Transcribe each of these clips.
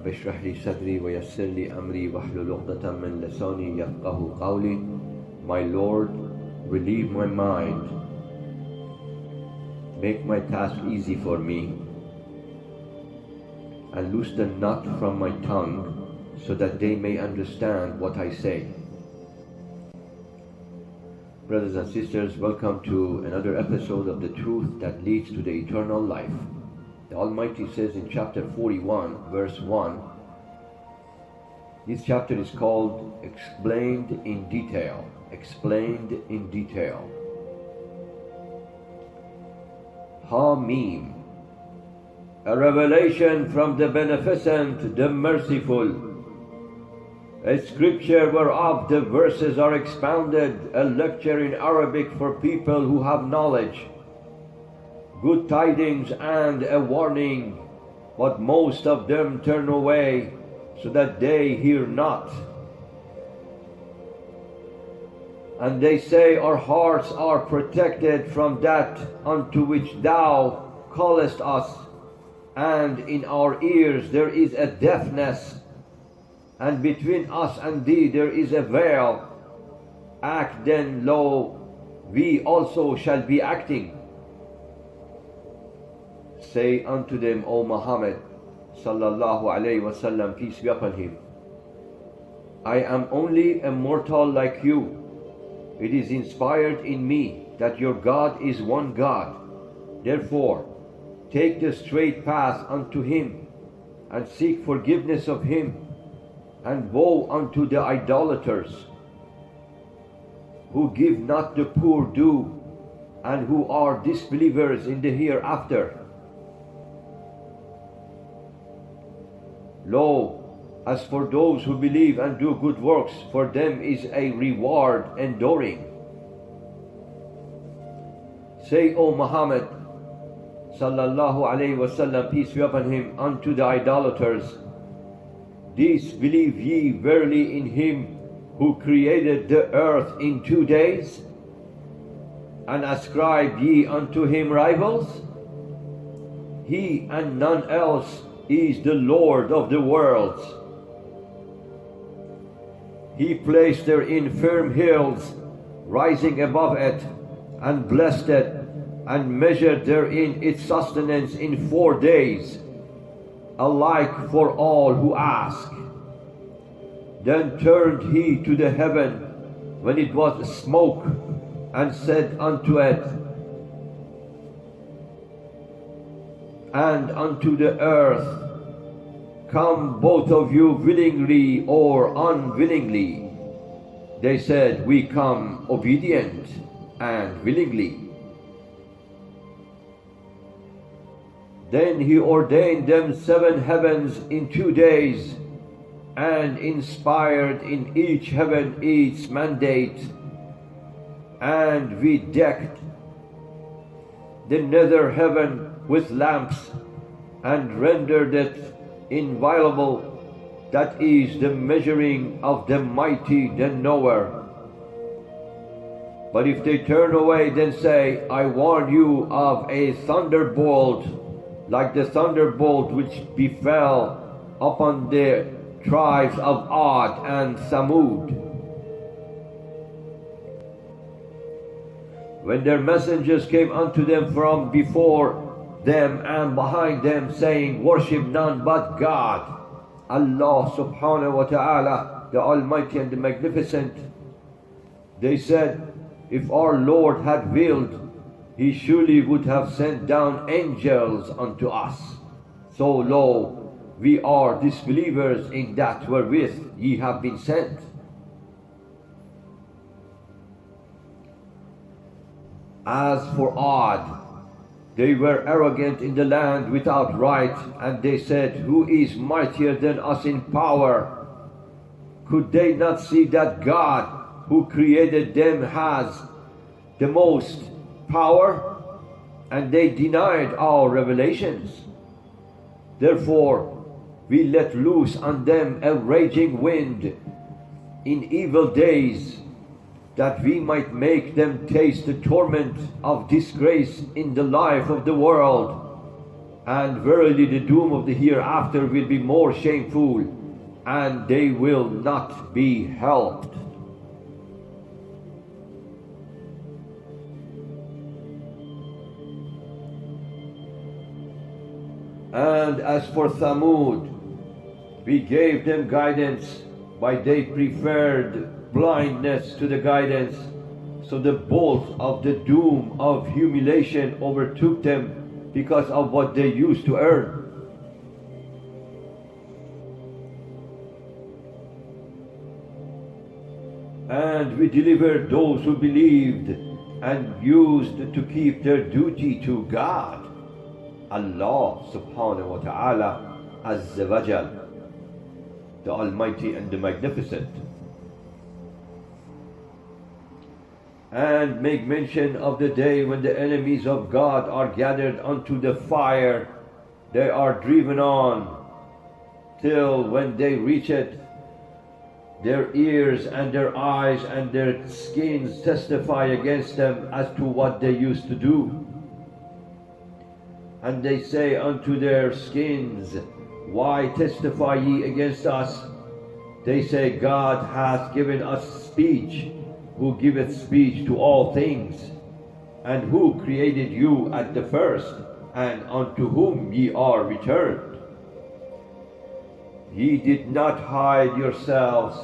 رب اشرح لي صدري ويسر لي أمري واحلل عقدة من لساني يفقهوا قولي. My Lord, relieve my mind, make my task easy for me, and loose the knot from my tongue, so that they may understand what I say. Brothers and sisters, welcome to another episode of The Truth That Leads to the Eternal Life. The Almighty says in chapter 41, verse 1, this chapter is called Explained in Detail. Explained in Detail. Hamim, a revelation from the Beneficent, the Merciful, a scripture whereof the verses are expounded, a lecture in Arabic for people who have knowledge, good tidings and a warning, but most of them turn away so that they hear not. And they say, our hearts are protected from that unto which thou callest us, and in our ears there is a deafness, and between us and thee there is a veil. Act then, lo, we also shall be acting. Say unto them, O Muhammad sallallahu alayhi wasallam, peace be upon him, I am only a mortal like you. It is inspired in me that your God is one God. Therefore, take the straight path unto him, and seek forgiveness of him, and woe unto the idolaters, who give not the poor due, and who are disbelievers in the hereafter. Lo, as for those who believe and do good works, for them is a reward enduring. Say, O Muhammad sallallahu alayhi wasallam, peace be upon him, unto the idolaters, disbelieve ye verily in him who created the earth in 2 days, and ascribe ye unto him rivals? He and none else is the Lord of the worlds. He placed therein firm hills rising above it, and blessed it, and measured therein its sustenance in 4 days, alike for all who ask. Then turned he to the heaven when it was smoke, and said unto it, and unto the earth, come both of you willingly or unwillingly. They said, we come obedient and willingly. Then he ordained them 7 heavens in 2 days, and inspired in each heaven its mandate, and we decked the nether heaven with lamps, and rendered it inviolable, that is the measuring of the mighty, the knower. But if they turn away, then say, I warn you of a thunderbolt, like the thunderbolt which befell upon the tribes of Ad and Thamud, when their messengers came unto them from before them and behind them, saying, worship none but God, Allah subhanahu wa ta'ala, the Almighty and the Magnificent. They said, if our Lord had willed, he surely would have sent down angels unto us. So lo, we are disbelievers in that wherewith ye have been sent. As for Ad, they were arrogant in the land without right, and they said, who is mightier than us in power? Could they not see that God who created them has the most power? And they denied our revelations. Therefore, we let loose on them a raging wind in evil days, that we might make them taste the torment of disgrace in the life of the world, And verily the doom of the hereafter will be more shameful, and they will not be helped. And as for Thamud, we gave them guidance, but they preferred blindness to the guidance. So the bolt of the doom of humiliation overtook them because of what they used to earn. And we delivered those who believed and used to keep their duty to God. Allah subhanahu wa ta'ala azza wa jal, the Almighty and the Magnificent. And make mention of the day when the enemies of God are gathered unto the fire. They are driven on till when they reach it, their ears and their eyes and their skins testify against them as to what they used to do. And they say unto their skins, why testify ye against us? They say, God hath given us speech, who giveth speech to all things, and who created you at the first, and unto whom ye are returned. Ye did not hide yourselves.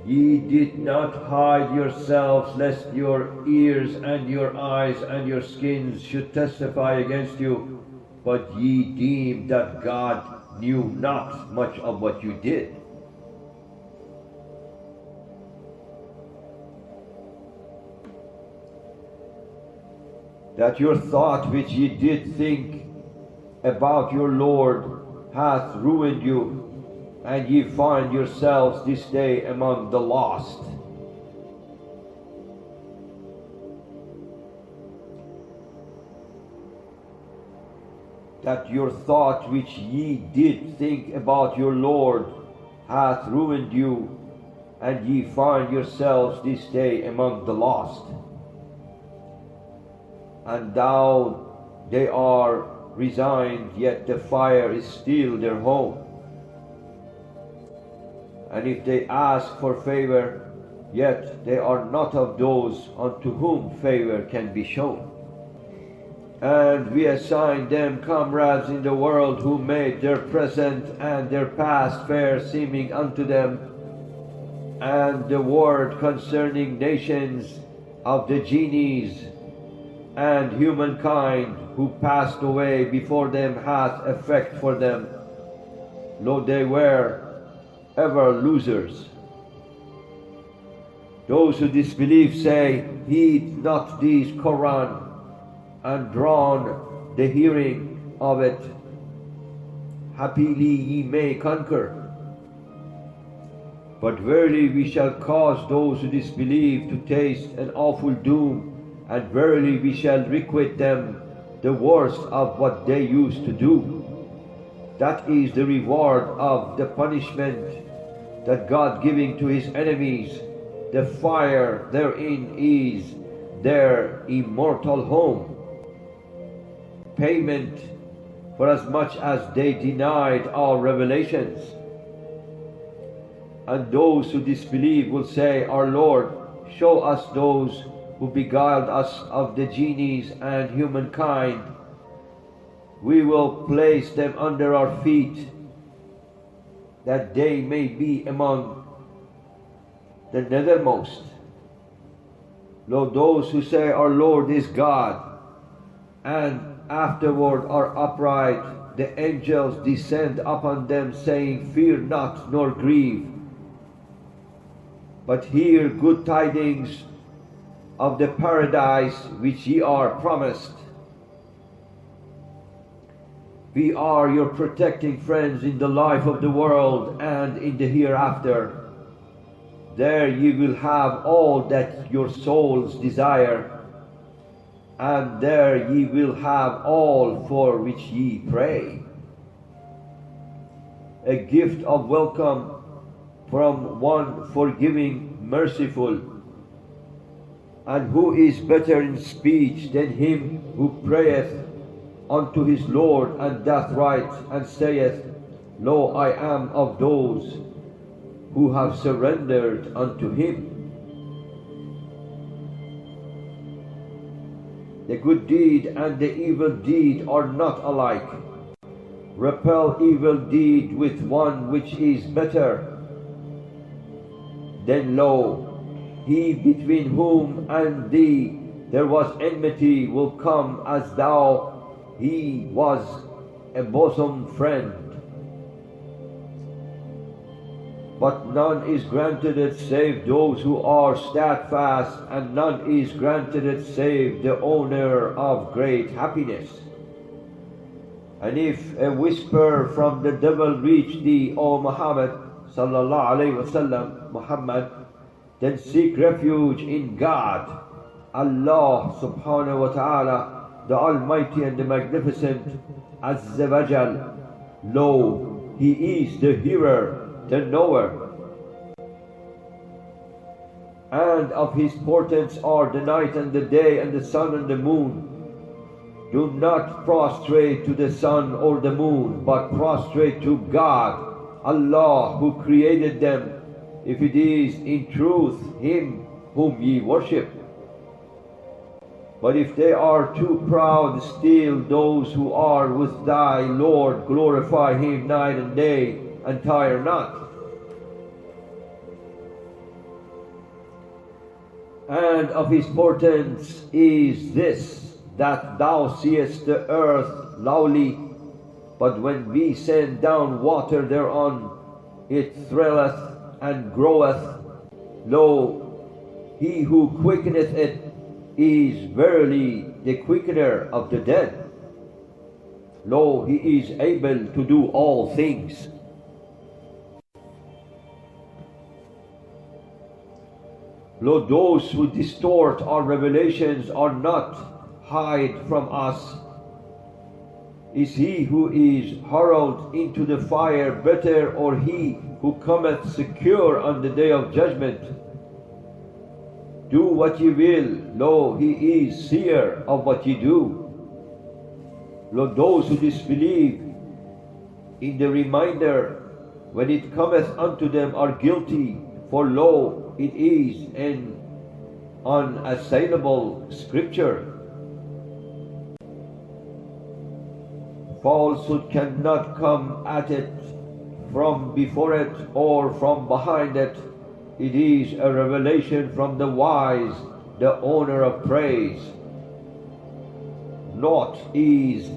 Ye did not hide yourselves, lest your ears and your eyes and your skins should testify against you, but ye deemed that God knew not much of what you did. That your thought which ye did think about your Lord hath ruined you, and ye find yourselves this day among the lost. That your thought which ye did think about your Lord hath ruined you, and ye find yourselves this day among the lost. And though they are resigned, yet the fire is still their home. And if they ask for favor, yet they are not of those unto whom favor can be shown. And we assign them comrades in the world who made their present and their past fair seeming unto them, and the word concerning nations of the genies and humankind who passed away before them hath effect for them. Lo, they were ever losers. Those who disbelieve say, heed not these Quran, and drown the hearing of it. Happily ye may conquer. But verily we shall cause those who disbelieve to taste an awful doom, and verily we shall requite them the worst of what they used to do. That is the reward of the punishment that God giving to his enemies. The fire therein is their immortal home. Payment for as much as they denied our revelations. And those who disbelieve will say, our Lord, show us those who beguiled us of the genies and humankind. We will place them under our feet, that they may be among the nethermost. Lo, those who say our Lord is God, and afterward are upright, the angels descend upon them, saying, fear not nor grieve, but hear good tidings of the paradise which ye are promised. We are your protecting friends in the life of the world and in the hereafter. There ye will have all that your souls desire, and there ye will have all for which ye pray. A gift of welcome from one forgiving, merciful, and who is better in speech than him who prayeth unto his Lord, and doth right, and saith, Lo, I am of those who have surrendered unto him. The good deed and the evil deed are not alike. Repel evil deed with one which is better. Then lo, he between whom and thee there was enmity will come as though he was a bosom friend. But none is granted it save those who are steadfast, and none is granted it save the owner of great happiness. And if a whisper from the devil reach thee, O Muhammad sallallahu alaihi wasallam, Muhammad, then seek refuge in God, Allah subhanahu wa ta'ala, the Almighty and the Magnificent, Azza wa Jal. Lo, He is the hearer, the knower. And of his portents are the night and the day and the sun and the moon. Do not prostrate to the sun or the moon, but prostrate to God, Allah, who created them, if it is in truth Him whom ye worship. But if they are too proud, still those who are with thy Lord glorify Him night and day, and tire not. And of his portents is this, that thou seest the earth lowly, but when we send down water thereon, it thrilleth and groweth. Lo, he who quickeneth it is verily the quickener of the dead. Lo, he is able to do all things. Lo, those who distort our revelations are not hide from us. Is he who is hurled into the fire better, or he who cometh secure on the day of judgment? Do what ye will, lo, he is seer of what ye do. Lo, those who disbelieve in the reminder when it cometh unto them are guilty, for lo, it is an unassailable scripture. Falsehood cannot come at it from before it or from behind it. It is a revelation from the wise, the owner of praise. Naught is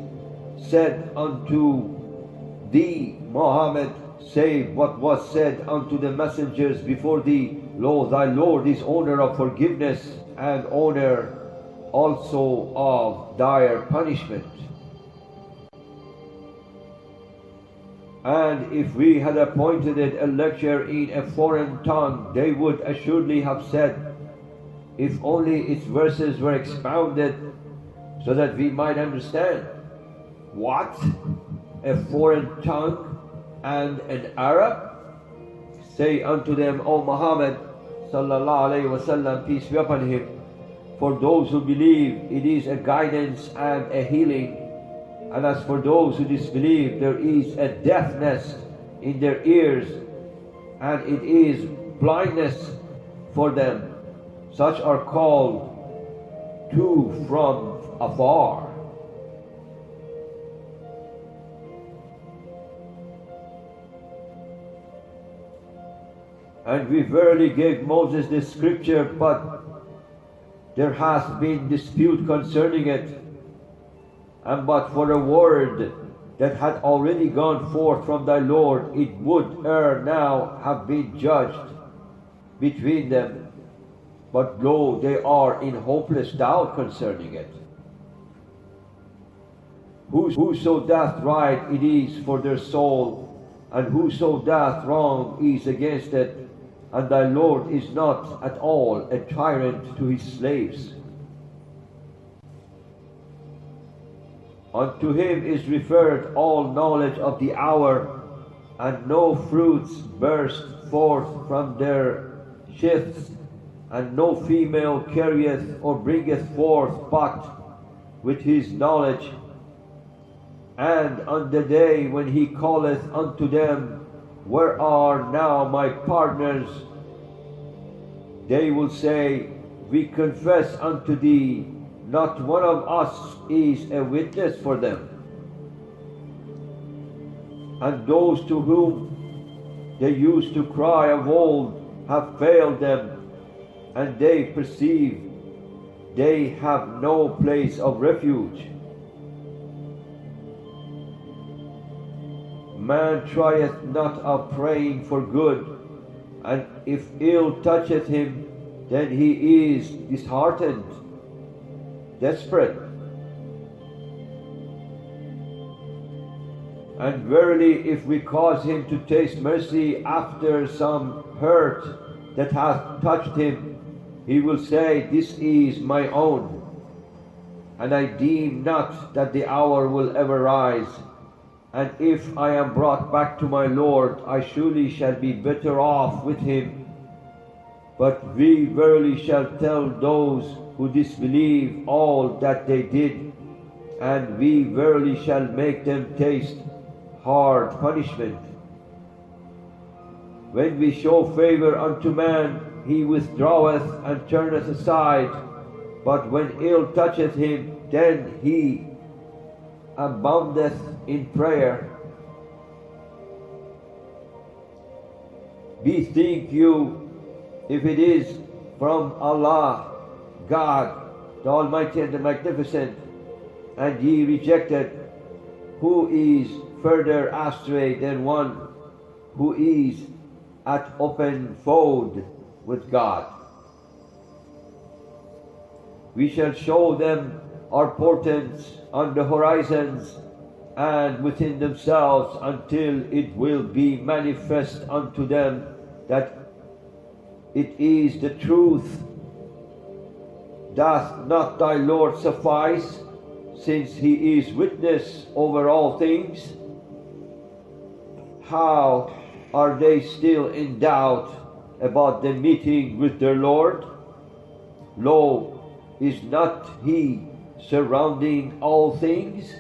said unto thee, Muhammad, save what was said unto the messengers before thee. Lo, thy Lord is owner of forgiveness, and owner also of dire punishment. And if we had appointed it a lecture in a foreign tongue, they would assuredly have said, if only its verses were expounded, so that we might understand. What? A foreign tongue and an Arab? Say unto them, O Muhammad sallallahu alaihi wasallam, peace be upon him, for those who believe it is a guidance and a healing, and as for those who disbelieve, there is a deafness in their ears, and it is blindness for them. Such are called two from afar. And we verily gave Moses the scripture, but there has been dispute concerning it. And but for a word that had already gone forth from thy Lord, it would ere now have been judged between them. But lo, they are in hopeless doubt concerning it. Whoso doth right, it is for their soul, and whoso doth wrong is against it. And thy Lord is not at all a tyrant to his slaves. Unto him is referred all knowledge of the hour, and no fruits burst forth from their sheaths, and no female carrieth or bringeth forth but with his knowledge, And on the day when he calleth unto them, Where are now my partners? They will say, We confess unto thee, not one of us is a witness for them. And those to whom they used to cry of old have failed them, and they perceive they have no place of refuge. Man trieth not of praying for good, and if ill toucheth him, then he is disheartened, desperate. And verily, if we cause him to taste mercy after some hurt that hath touched him, he will say, This is my own, and I deem not that the hour will ever rise. And if I am brought back to my Lord, I surely shall be better off with him. But we verily shall tell those who disbelieve all that they did, and we verily shall make them taste hard punishment. When we show favor unto man, he withdraweth and turneth aside, but when ill toucheth him, then he aboundeth in prayer. Bethink you, if it is from Allah, God, the Almighty and the Magnificent, and ye rejected, who is further astray than one who is at open fold with God. We shall show them our portents on the horizons and within themselves, until it will be manifest unto them that it is the truth. Doth not thy Lord suffice, since he is witness over all things? How are they still in doubt about the meeting with their Lord? Lo, is not he surrounding all things?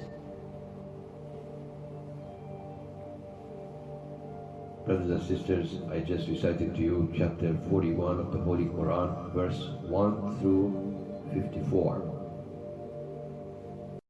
Brothers and sisters, I just recited to you chapter 41 of the Holy Quran, verse 1 through 54.